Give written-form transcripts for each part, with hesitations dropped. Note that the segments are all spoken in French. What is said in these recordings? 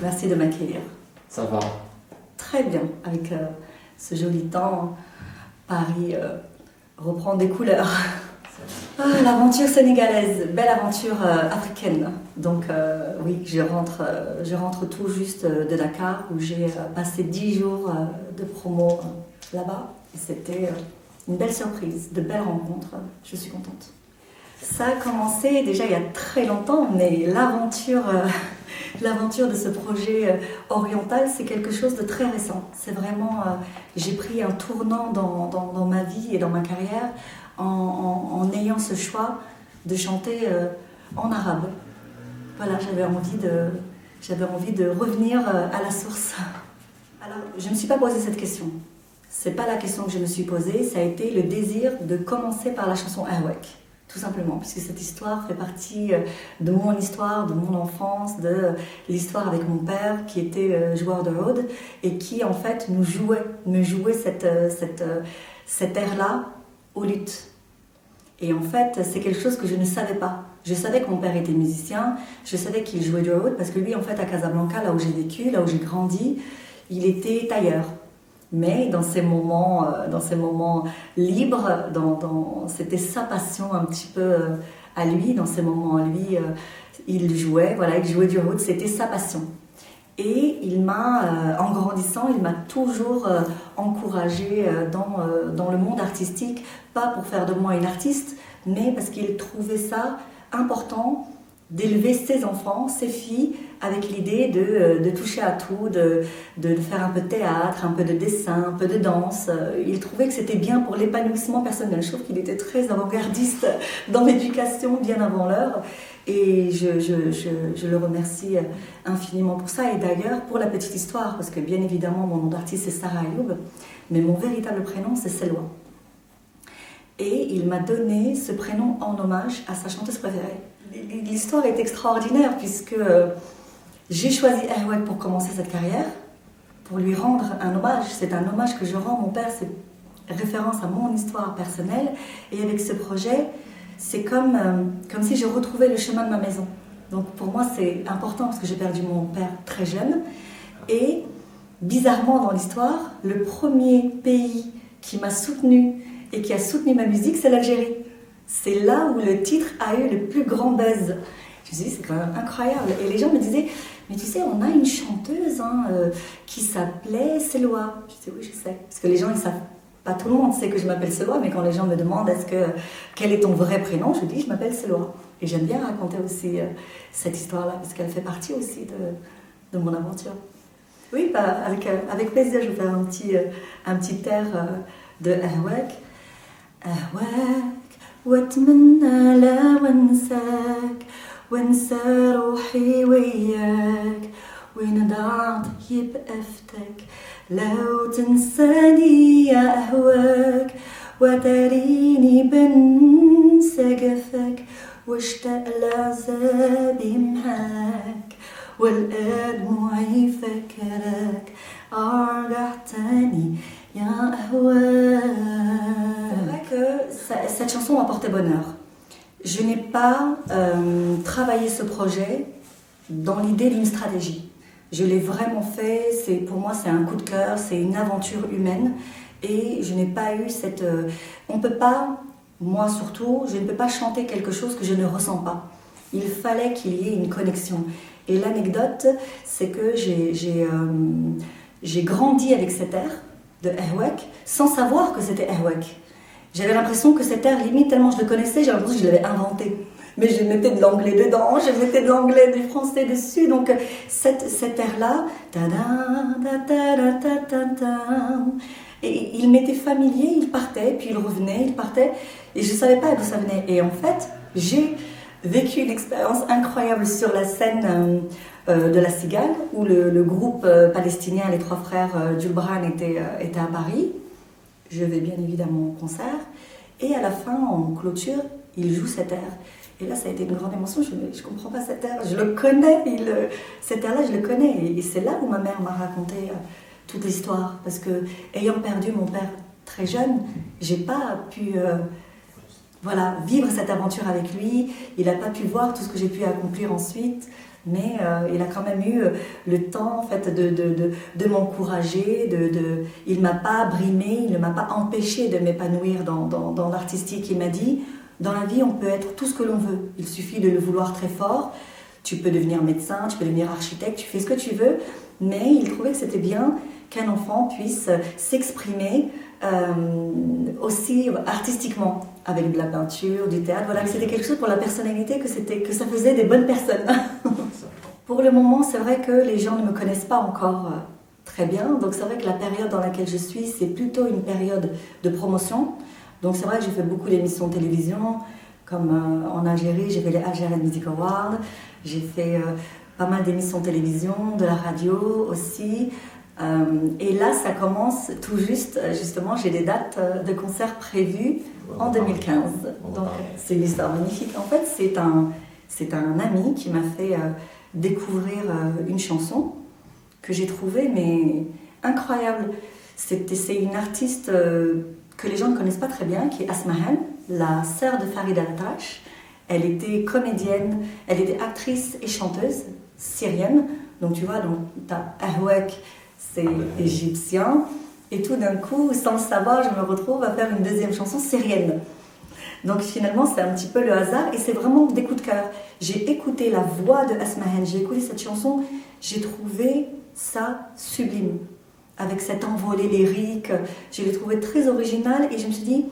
Merci de m'accueillir. Ça va? Très bien, avec ce joli temps, Paris reprend des couleurs. L'aventure sénégalaise, belle aventure africaine. Donc oui, je rentre tout juste de Dakar où j'ai passé 10 jours de promo là-bas. Et c'était une belle surprise, de belles rencontres. Je suis contente. Ça a commencé déjà il y a très longtemps, mais l'aventure de ce projet oriental, c'est quelque chose de très récent. C'est vraiment, j'ai pris un tournant dans ma vie et dans ma carrière en ayant ce choix de chanter en arabe. Voilà, j'avais envie de revenir à la source. Alors, je ne me suis pas posé cette question. C'est pas la question que je me suis posée, ça a été le désir de commencer par la chanson Ahouek. Tout simplement, puisque cette histoire fait partie de mon histoire, de mon enfance, de l'histoire avec mon père qui était joueur de oud et qui en fait me jouait cette air-là aux luttes. Et en fait, c'est quelque chose que je ne savais pas. Je savais que mon père était musicien, je savais qu'il jouait du oud parce que lui en fait à Casablanca, là où j'ai vécu, là où j'ai grandi, il était tailleur. Mais dans ces moments libres, c'était sa passion un petit peu à lui. Dans ces moments à lui, il jouait du oud, c'était sa passion. Et en grandissant, il m'a toujours encouragée dans le monde artistique, pas pour faire de moi une artiste, mais parce qu'il trouvait ça important d'élever ses enfants, ses filles, avec l'idée de toucher à tout, de faire un peu de théâtre, un peu de dessin, un peu de danse. Il trouvait que c'était bien pour l'épanouissement personnel. Je trouve qu'il était très avant-gardiste dans l'éducation, bien avant l'heure. Et je le remercie infiniment pour ça. Et d'ailleurs, pour la petite histoire, parce que bien évidemment, mon nom d'artiste c'est Sarah Ayoub, mais mon véritable prénom c'est Selwa. Et il m'a donné ce prénom en hommage à sa chanteuse préférée. L'histoire est extraordinaire puisque j'ai choisi Ahouek pour commencer cette carrière, pour lui rendre un hommage. C'est un hommage que je rends. Mon père, c'est référence à mon histoire personnelle. Et avec ce projet, c'est comme si je retrouvais le chemin de ma maison. Donc pour moi, c'est important parce que j'ai perdu mon père très jeune. Et bizarrement dans l'histoire, le premier pays qui m'a soutenue et qui a soutenu ma musique, c'est l'Algérie. C'est là où le titre a eu le plus grand buzz. Je me suis dit, c'est quand même incroyable. Et les gens me disaient, mais tu sais, on a une chanteuse qui s'appelait Selwa. Je dis, oui, je sais. Parce que les gens, ils savent pas, tout le monde sait que je m'appelle Selwa, mais quand les gens me demandent quel est ton vrai prénom, je dis, je m'appelle Selwa. Et j'aime bien raconter aussi cette histoire-là, parce qu'elle fait partie aussi de mon aventure. Oui, avec plaisir, je vais faire un petit air de Ahouek. أهواك واتمنى لا وانساك وانسى روحي وياك وين ضاعت يبقى فتك لو تنساني يا أهواك وتريني بنسى جفاك واشتاق لعذابي معاك والقى دموعي فاكراك أرجع تاني يا أهواك. C'est vrai que cette chanson m'a porté bonheur. Je n'ai pas travaillé ce projet dans l'idée d'une stratégie. Je l'ai vraiment fait, pour moi c'est un coup de cœur, c'est une aventure humaine et je n'ai pas eu cette... on peut pas, moi surtout, je ne peux pas chanter quelque chose que je ne ressens pas. Il fallait qu'il y ait une connexion. Et l'anecdote, c'est que j'ai grandi avec cet air de Ahouek sans savoir que c'était Ahouek. J'avais l'impression que cet air, limite, tellement je le connaissais, j'avais l'impression que je l'avais inventé. Mais je mettais de l'anglais dedans, je mettais de l'anglais, du français dessus. Donc cet air-là, et il m'était familier, il partait, puis il revenait, il partait, et je ne savais pas d'où ça venait. Et en fait, j'ai vécu une expérience incroyable sur la scène de la Cigale, où le groupe palestinien, les trois frères Dulbran était à Paris. Je vais bien évidemment au concert, et à la fin, en clôture, il joue cet air. Et là, ça a été une grande émotion. Je ne comprends pas cet air. Je le connais. Cet air-là, je le connais. Et c'est là où ma mère m'a raconté toute l'histoire. Parce que, ayant perdu mon père très jeune, j'ai pas pu vivre cette aventure avec lui. Il n'a pas pu voir tout ce que j'ai pu accomplir ensuite. Mais il a quand même eu le temps en fait, de m'encourager, il ne m'a pas brimé, il ne m'a pas empêché de m'épanouir dans l'artistique. Il m'a dit, dans la vie, on peut être tout ce que l'on veut. Il suffit de le vouloir très fort. Tu peux devenir médecin, tu peux devenir architecte, tu fais ce que tu veux. Mais il trouvait que c'était bien qu'un enfant puisse s'exprimer aussi artistiquement, avec de la peinture, du théâtre. Voilà, que c'était quelque chose pour la personnalité, que ça faisait des bonnes personnes. Pour le moment, c'est vrai que les gens ne me connaissent pas encore très bien. Donc c'est vrai que la période dans laquelle je suis, c'est plutôt une période de promotion. Donc c'est vrai que j'ai fait beaucoup d'émissions de télévision, comme en Algérie, j'ai fait les Algerian Music Awards, j'ai fait pas mal d'émissions de télévision, de la radio aussi. Et là, ça commence tout juste, justement, j'ai des dates de concerts prévues en 2015. Donc c'est une histoire magnifique. En fait, c'est un ami qui m'a fait découvrir une chanson que j'ai trouvée mais incroyable. C'est une artiste que les gens ne connaissent pas très bien, qui est Asmahan, la sœur de Farid Al-Atrash. Elle était comédienne, elle était actrice et chanteuse syrienne. Donc tu vois, tu as Ahwek, c'est égyptien. Et tout d'un coup, sans le savoir, je me retrouve à faire une deuxième chanson syrienne. Donc finalement, c'est un petit peu le hasard et c'est vraiment des coups de cœur. J'ai écouté la voix de Asmahan, j'ai écouté cette chanson, j'ai trouvé ça sublime. Avec cette envolée lyrique, je l'ai trouvé très originale et je me suis dit,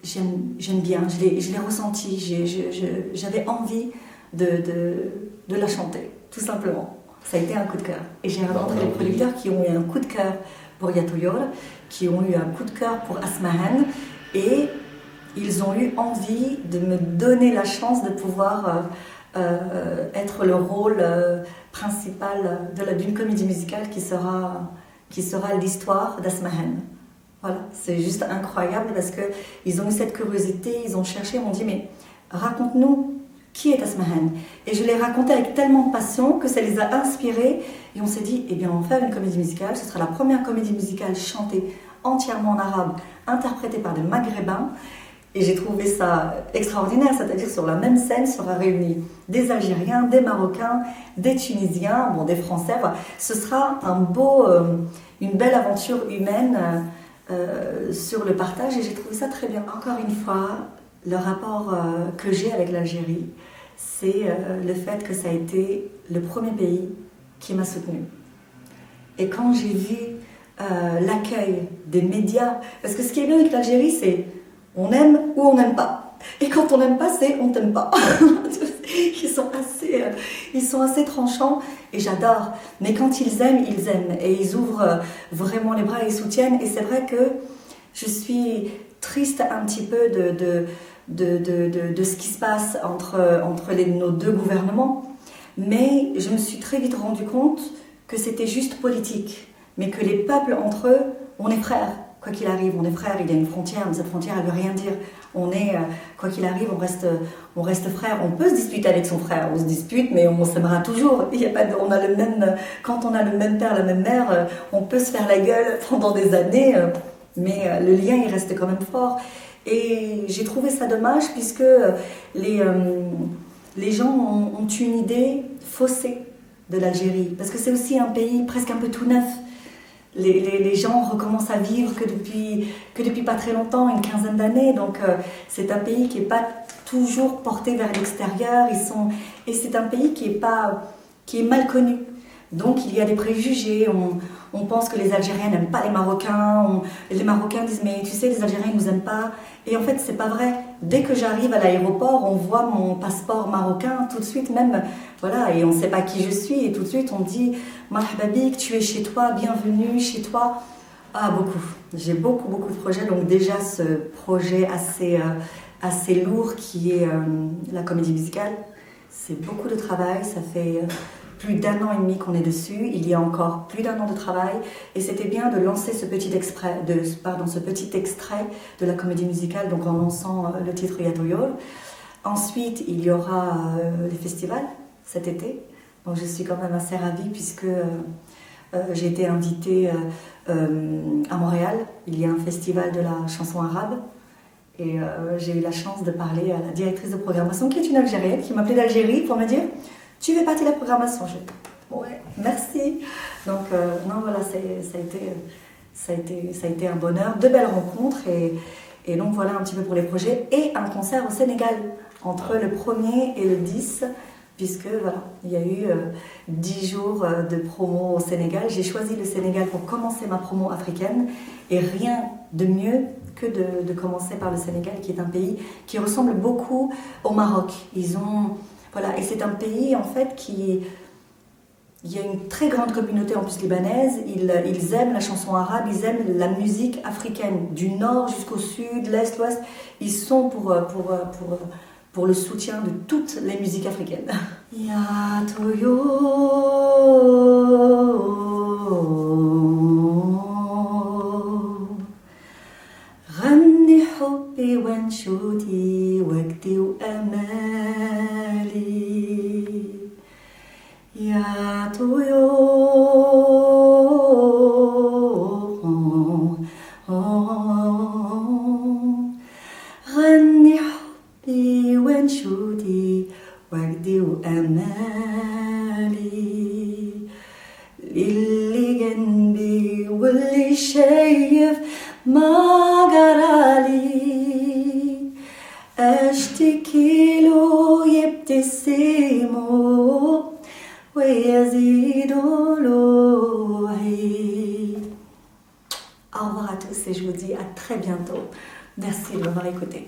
j'aime bien, je l'ai ressenti, j'avais envie de la chanter, tout simplement. Ça a été un coup de cœur. Et j'ai rencontré les producteurs qui ont eu un coup de cœur pour Yatoyor, qui ont eu un coup de cœur pour Asmahan et ils ont eu envie de me donner la chance de pouvoir être le rôle principal d'une comédie musicale qui sera l'histoire d'Asmahan. Voilà, c'est juste incroyable parce qu'ils ont eu cette curiosité, ils ont cherché, ils m'ont dit mais raconte-nous qui est Asmahan. Et je l'ai raconté avec tellement de passion que ça les a inspirés et on s'est dit eh bien on va faire une comédie musicale, ce sera la première comédie musicale chantée entièrement en arabe, interprétée par des Maghrébins. Et j'ai trouvé ça extraordinaire, c'est-à-dire sur la même scène sera réunis des Algériens, des Marocains, des Tunisiens, bon, des Français. Voilà. Ce sera une belle aventure humaine sur le partage et j'ai trouvé ça très bien. Encore une fois, le rapport que j'ai avec l'Algérie, c'est le fait que ça a été le premier pays qui m'a soutenue. Et quand j'ai vu l'accueil des médias, parce que ce qui est bien avec l'Algérie, c'est on aime ou on n'aime pas. Et quand on n'aime pas, c'est on t'aime pas. Ils sont assez tranchants et j'adore. Mais quand ils aiment et ils ouvrent vraiment les bras et ils soutiennent. Et c'est vrai que je suis triste un petit peu de ce qui se passe entre nos deux gouvernements. Mais je me suis très vite rendu compte que c'était juste politique. Mais que les peuples entre eux, on est frères. Quoi qu'il arrive, on est frères, il y a une frontière, mais cette frontière, elle ne veut rien dire. On est, quoi qu'il arrive, on reste frères. On peut se disputer avec son frère, on se dispute, mais on s'aimera toujours. Il y a pas quand on a le même père, la même mère, on peut se faire la gueule pendant des années, mais le lien, il reste quand même fort. Et j'ai trouvé ça dommage, puisque les gens ont une idée faussée de l'Algérie. Parce que c'est aussi un pays presque un peu tout neuf. Les gens recommencent à vivre que depuis pas très longtemps, une quinzaine d'années. Donc c'est un pays qui n'est pas toujours porté vers l'extérieur. Et c'est un pays qui est mal connu. Donc il y a des préjugés. On pense que les Algériens n'aiment pas les Marocains. Les Marocains disent mais tu sais les Algériens ils nous aiment pas. Et en fait c'est pas vrai. Dès que j'arrive à l'aéroport, on voit mon passeport marocain tout de suite même. Voilà, et on ne sait pas qui je suis et tout de suite on me dit marhaba bik, tu es chez toi, bienvenue chez toi. Ah beaucoup. J'ai beaucoup de projets. Donc déjà ce projet assez lourd qui est la comédie musicale. C'est beaucoup de travail. Ça fait plus d'1 an et demi qu'on est dessus, il y a encore plus d'1 an de travail et c'était bien de lancer ce petit extrait de la comédie musicale, donc en lançant le titre Yatoyor. Ensuite, il y aura les festivals cet été, donc je suis quand même assez ravie puisque j'ai été invitée à Montréal, il y a un festival de la chanson arabe et j'ai eu la chance de parler à la directrice de programmation qui est une Algérienne qui m'appelait d'Algérie pour me dire Tu fais partie de la programmation. Ouais, merci. Donc, non, voilà, ça a été un bonheur, de belles rencontres et donc voilà un petit peu pour les projets et un concert au Sénégal entre le 1er et le 10 puisque voilà, il y a eu 10 jours de promo au Sénégal. J'ai choisi le Sénégal pour commencer ma promo africaine et rien de mieux que de commencer par le Sénégal qui est un pays qui ressemble beaucoup au Maroc. Voilà, et c'est un pays en fait il y a une très grande communauté en plus libanaise, ils aiment la chanson arabe, ils aiment la musique africaine, du nord jusqu'au sud, l'est, l'ouest. Ils sont pour le soutien de toutes les musiques africaines. Ya toyo غني حبي وانشودي وجدي وأمالي يا طيور غني حبي وانشودي وجدي وأمالي للي جنبي واللي شايف ما جرالي أشتكي له يبتسموا ويزيد لوعي. Au revoir à tous et je vous dis à très bientôt. Merci de m'avoir écouté.